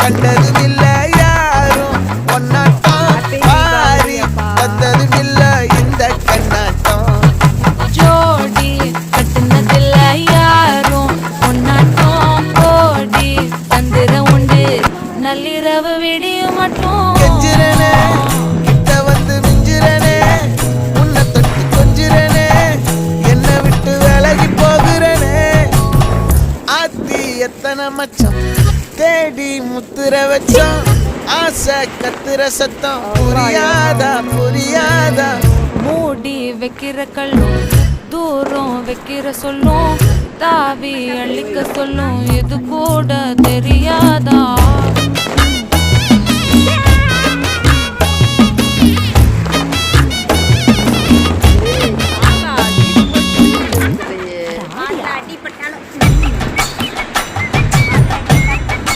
கண்டதும் இல்ல யாரும் ஒன்னாட்டம் பாரி வந்ததும் இல்ல இந்த கண்ணாட்டம் ஜோடி கட்டுனதில்ல யாரும் ஒன்னாட்டம் கோடி தந்திர உண்டு நள்ளிரவு விடிய மட்டும் கெஞ்சிரனே கிட்ட வந்து மிஞ்சிரனே உன்னை தொட்டு கொஞ்சிரனே என்னை விட்டு விலகி போகிறனே ஆத்தி எத்தனை மச்சம் தேடி முத்துற வச்சோம் ஆசை கத்துற சத்தம் புரியாதா புரியாதா மூடி வைக்கிற கல்லும் தூரம் வைக்கிற சொல்லும் தாவி அழிக்க சொல்லும் இது கூட தெரியாது